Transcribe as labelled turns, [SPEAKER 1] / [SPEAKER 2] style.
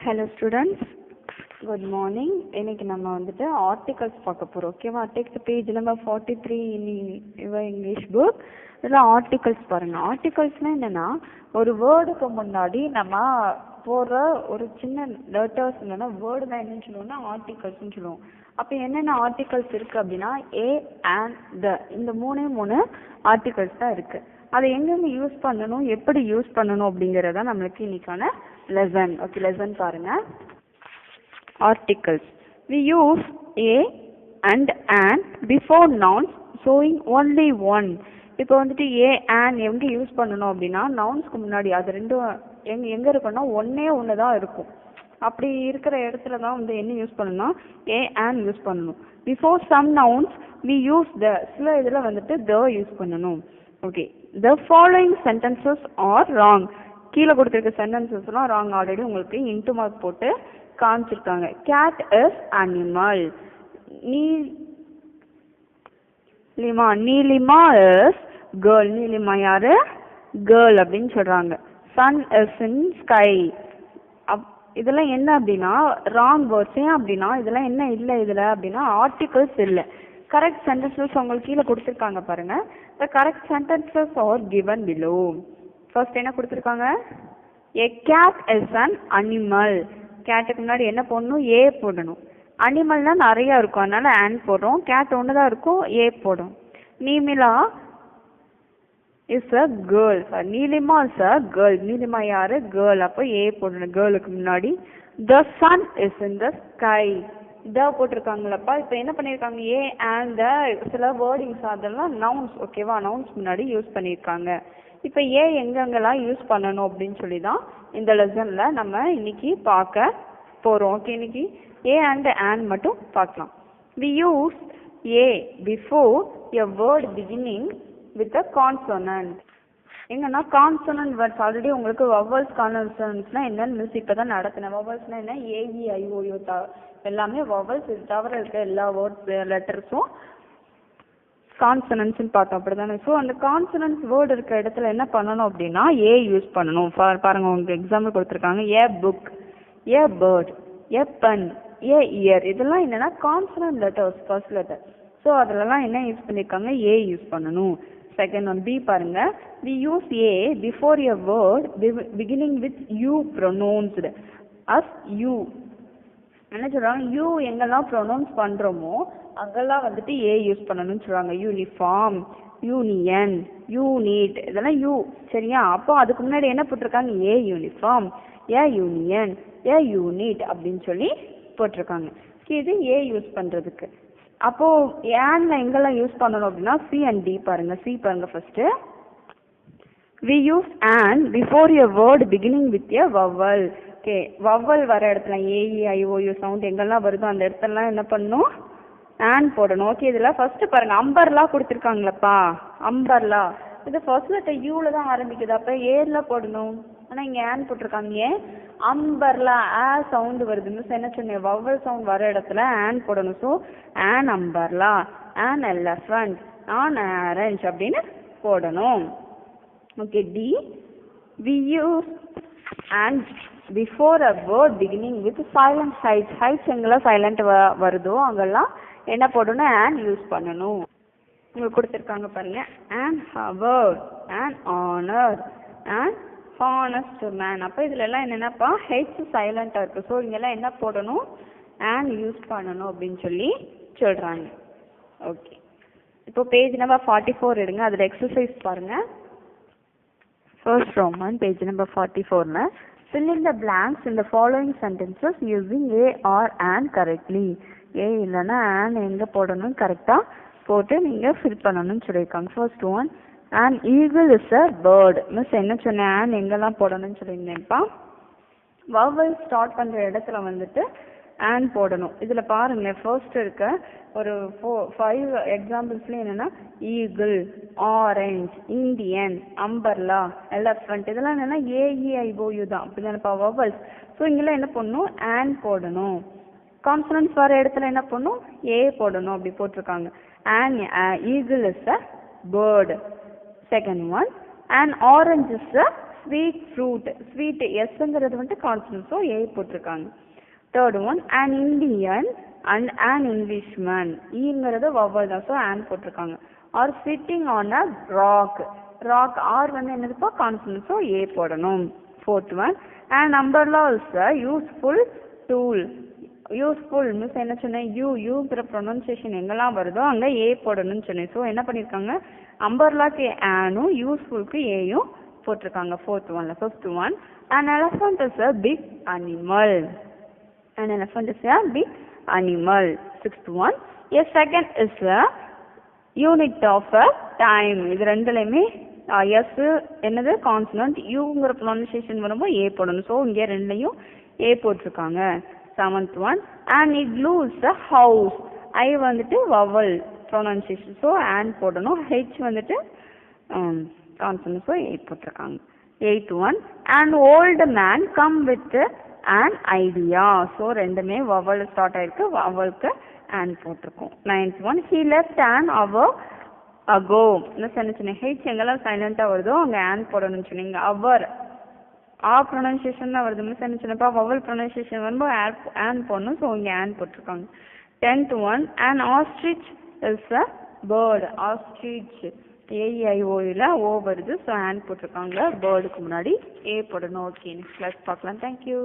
[SPEAKER 1] Hello students, good morning. இன்னைக்கு நம்ம வந்துட்டு articles பார்க்க போறோம். ஓகேவா? Take the page number 43 in your English book. இதுல articles பாருங்க. articlesனா என்னன்னா ஒரு வேர்டுக்கு முன்னாடி நம்ம போற ஒரு சின்ன லெட்டர்ஸ் இல்லைன்னா வேர்டு தான் என்னன்னு சொல்லுவோம்னா ஆர்டிகல்ஸ்ன்னு சொல்லுவோம். அப்போ என்னென்ன ஆர்டிகல்ஸ் இருக்கு அப்படின்னா ஏ அண்ட் த இந்த மூணு ஆர்டிகல்ஸ் தான் இருக்கு. அதை எங்கெங்க யூஸ் பண்ணணும், எப்படி யூஸ் பண்ணணும் அப்படிங்கறத நம்மளுக்கு இன்னைக்கான லெசன். ஓகே, லெசன் பாருங்க. Articles. We use a and an before nouns showing only one. இப்போ வந்துட்டு ஏ அண்ட் எங்க யூஸ் பண்ணணும் அப்படின்னா நவுன்ஸ்க்கு முன்னாடி அது ரெண்டும் எங்க இருக்குன்னா ஒன்று தான் இருக்கும். அப்படி இருக்கிற இடத்துல தான் வந்து என்ன யூஸ் பண்ணணும், ஏ அண்ட் யூஸ் பண்ணணும். Before some nouns we use the, சில இதில் வந்துட்டு த யூஸ் பண்ணணும். Okay, the following sentences are wrong. கீழே கொடுத்துருக்க சென்டென்சஸ்லாம் ராங். ஆல்ரெடி உங்களுக்கு இன்டு மார்க் போட்டு காமிச்சிருக்காங்க. Cat is animal. Neelima is girl. Neelima யாரு? கேர்ள் அப்படின்னு சொல்றாங்க. Sun is in sky. இதெல்லாம் என்ன அப்படின்னா ராங் வேர்ட்ஸ். ஏன் அப்படின்னா இதெல்லாம் என்ன இல்லை இதில் அப்படின்னா ஆர்டிகல்ஸ் இல்லை. கரெக்ட் சென்டென்சஸ் உங்களுக்கு கீழே கொடுத்துருக்காங்க பாருங்க. The correct sentences are given below. First என்ன கொடுத்துருக்காங்க? ஏ கேட் இஸ் அன் அனிமல். கேட்டுக்கு முன்னாடி என்ன போடணும்? ஏ போடணும். அனிமல்னா நிறைய இருக்கும், அதனால ஆன் போடுறோம். கேட் ஒன்று தான் இருக்கும், ஏ போடும். Neelima is a girl. Neelima is a girl. Neelima யாரு? கேர்ள். அப்போ ஏ போடணும் கேர்ளுக்கு முன்னாடி. The sun is in the sky. The போட்டிருக்காங்களப்பா. இப்போ என்ன பண்ணியிருக்காங்க? ஏ அண்ட் த சில வேர்டிங்ஸ் அதெல்லாம் நவுன்ஸ். ஓகேவா? நவுன்ஸ் முன்னாடி யூஸ் பண்ணியிருக்காங்க. இப்போ ஏ எங்கெங்கெல்லாம் யூஸ் பண்ணணும் அப்படின்னு சொல்லி தான் இந்த லெசனில் நம்ம இன்னைக்கு பார்க்க போகிறோம். ஓகே, இன்னைக்கு ஏ அண்ட் ஆன் மட்டும் பார்க்கலாம். We use a before a word beginning with a consonant. எங்கன்னா கான்சோனன்ட் வேர்ட்ஸ் ஆல்ரெடி உங்களுக்கு வவல்ஸ் கான்சோனன்ட்ஸ்னா என்னன்னு மிஸ் இப்போ தான் நடத்தினேன். வவல்ஸ்னா என்ன? ஏஇஐஓயோ எல்லாமே வவல்ஸ். இது தவிர இருக்க எல்லா வேர்ட்ஸ் லெட்டர்ஸும் கான்சனன்ட்ஸ்ன்னு பார்த்தோம், அப்படிதானே? ஸோ அந்த கான்சனன்ட்ஸ் வேர்டு இருக்க இடத்துல என்ன பண்ணணும் அப்படின்னா ஏ யூஸ் பண்ணணும். பாருங்க, உங்களுக்கு எக்ஸாம்பிள் கொடுத்துருக்காங்க. A book, a bird, a pen, a year. இதெல்லாம் என்னன்னா consonant letters, first letter. So அதிலலாம் என்ன யூஸ் பண்ணியிருக்காங்க? ஏ யூஸ் பண்ணணும். செகண்ட் ஒன் பி பாருங்க. We use a before a word beginning with U pronounced as U. என்ன சொல்றாங்க? You எங்கெல்லாம் ப்ரொனவுன்ஸ் பண்றோமோ அங்கெல்லாம் வந்துட்டு ஏ யூஸ் பண்ணணும்னு சொல்றாங்க. யூனிஃபார்ம், யூனியன், யூனிட், இதெல்லாம் யூ. சரியா? அப்போ அதுக்கு முன்னாடி என்ன போட்டிருக்காங்க? ஏ uniform, A union, A unit அப்படின்னு சொல்லி போட்டிருக்காங்க. இது ஏ யூஸ் பண்றதுக்கு. அப்போ ஏன்ல எங்கெல்லாம் யூஸ் பண்ணணும் அப்படின்னா சி அண்ட் டி பாருங்க. சி பாருங்க first. we use and before a word beginning with a vowel. Okay, vowel வர இடத்துல ஏஇஐஓயு சவுண்ட் எங்கெல்லாம் வருதோ அந்த இடத்துலலாம் என்ன பண்ணணும்? ஆன் போடணும். ஓகே, இதில் ஃபர்ஸ்ட் பாருங்க அம்பர்லா கொடுத்துருக்காங்களப்பா. அம்பர்லா இது ஃபர்ஸ்ட் லெட்டர் யூல தான் ஆரம்பிக்குது. அப்போ ஏல போடணும். ஆனால் இங்கே ஆன் போட்டிருக்காங்க. ஏன்? அம்பர்லா ஆ சவுண்டு வருது. மிஸ் என்ன சொன்னேன்? வவல் சவுண்ட் வர இடத்துல ஆன் போடணும். So an umbrella, an elephant, an orange அப்படின்னு போடணும். Okay, D we use and before a word beginning with silent heights. heights எங்கெல்லாம் சைலண்ட் வருதோ அங்கெல்லாம் என்ன போடணும்? and யூஸ் பண்ணணும். உங்களுக்கு கொடுத்துருக்காங்க பாருங்க. and hover, and honor, and honest man. அப்போ இதுல எல்லாம் என்னென்னப்பா? ஹெச் சைலண்டா இருக்கு. ஸோ இங்கெல்லாம் என்ன போடணும்? and யூஸ் பண்ணணும் அப்படின்னு சொல்லி சொல்றாங்க. ஓகே, இப்போ பேஜ் நம்பர் 44 எடுங்க. அதில் எக்ஸசைஸ் பாருங்க. First Roman, page number 44. Fill in the blanks in the following sentences using a or an correctly. A இல்லைன்னா an எங்கே போடணும் கரெக்டாக போட்டு நீங்கள் ஃபில் பண்ணணும்னு சொல்லியிருக்காங்க. First one, an eagle is a bird. Miss என்ன சொன்னேன்? an எங்கெல்லாம் போடணும்னு சொல்லியிருந்தேன்ப்பா. vowel ஸ்டார்ட் பண்ணுற இடத்துல வந்துட்டு and போடணும். இதில் பாருங்களேன், ஃபர்ஸ்ட் இருக்க ஒரு 5 எக்ஸாம்பிள்ஸ்ல என்னன்னா eagle, orange, Indian, umbrella, elephant, இதெல்லாம் என்னன்னா ஏஇஐஓயு தான். அப்படிதானப்பா வவல்ஸ். ஸோ இங்கெல்லாம் என்ன பண்ணணும்? and போடணும். கான்சனன்ட்ஸ் வர இடத்துல என்ன பண்ணணும்? ஏ போடணும். அப்படி போட்டிருக்காங்க. an eagle is a bird. Second one, an orange is a sweet fruit sweet எஸ்ங்கிறது வந்துட்டு கான்சனன்ட் ஸோ ஏ போட்டிருக்காங்க. Third one an Indian and an Englishman ஈங்கிறது வவல் தான் ஸோ ஆன் போட்டிருக்காங்க. Are sitting on a rock rock R வந்து என்னதுப்பா consonant so a போடணும். Fourth one an umbrella is a useful tool useful miss என்ன சொன்னேன் யூங்கிற pronunciation எங்கெல்லாம் வருதோ அங்கே ஏ போடணும்னு சொன்னேன். ஸோ என்ன பண்ணியிருக்காங்க அம்பர்லாக்கு ஆனும் யூஸ்ஃபுல்க்கு ஏயும் போட்டிருக்காங்க ஃபோர்த் ஒன்ல. Fifth one an elephant is a big animal an elephant is a big animal. Sixth one a second is a unit of a time இது ரெண்டுலையுமே எஸ் என்னது கான்சனன்ட் யூங்கிற ப்ரொனன்சியேஷன் வரும்போது ஏ போடணும். ஸோ இங்கே ரெண்டுலையும் ஏ போட்டிருக்காங்க. Seventh one an igloo is a house I வந்துட்டு வவல் ப்ரொனன்சியேஷன் ஸோ ஆன் போடணும். ஹெச் வந்துட்டு கான்சனன்ட் ஸோ ஏ போட்டிருக்காங்க. Eighth one an old man come with an idea so ரெண்டுமே வவல் ஸ்டார்ட் ஆயிருக்கு வவலுக்கு ஆன் போட்டிருக்கோம். Ninth one he left an hour ago என்ன சொன்னேன் ஹெச் எங்கெல்லாம் சைலண்டாக வருதோ அங்கே ஆன் போடணும்னு சொன்னீங்க. அவர் ப்ரொனன்சியேஷன் தான் வருது மிஸ் என்ன சொன்னப்பா வவல் ப்ரொனன்சியேஷன் வரும்போது ஆன் போடணும் ஸோ இங்கே ஆன் போட்டிருக்காங்க. Tenth one an ostrich is a bird ostrich ஏஐஓயில் ஓ வருது ஸோ ஆன் போட்டிருக்காங்க பேர்டுக்கு முன்னாடி ஏ போடணும். ஓகே நெக்ஸ்ட் கிளாஸ் பார்க்கலாம். தேங்க்யூ.